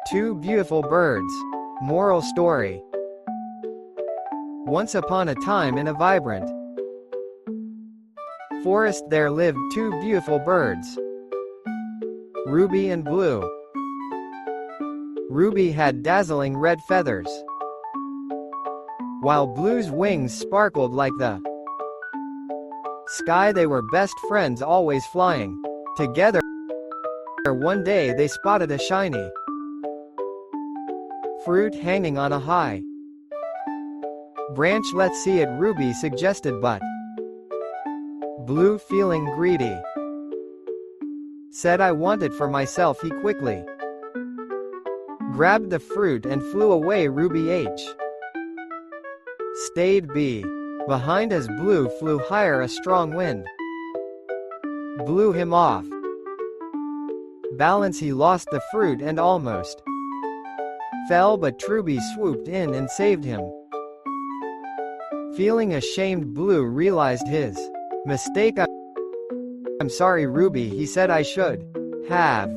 Two beautiful birds. Moral story. Once upon a time in a vibrant forest there lived two beautiful birds, Ruby and Blue. Ruby had dazzling red feathers, while Blue's wings sparkled like the sky. They were best friends, always flying together. One day they spotted a shiny fruit hanging on a high branch. "Let's see it," Ruby suggested, but Blue, feeling greedy, said, "I want it for myself." He quickly grabbed the fruit and flew away. Ruby stayed behind as Blue flew higher. A strong wind blew him off balance. He lost the fruit and almost fell, but Ruby swooped in and saved him. Feeling ashamed, Blue realized his mistake. "I'm sorry, Ruby," he said. "I should have."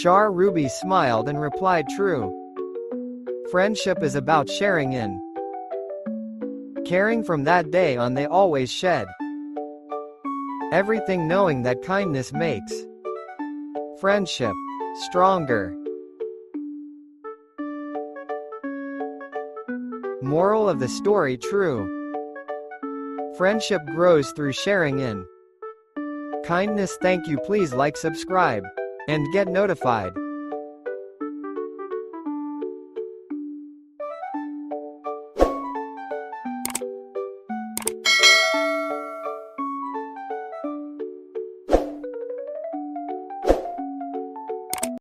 Ruby smiled and replied, "True friendship is about sharing and caring." From that day on they always shed everything, knowing that kindness makes friendship stronger. Moral of the story: true friendship grows through sharing and kindness. Thank you. Please like, subscribe, and get notified.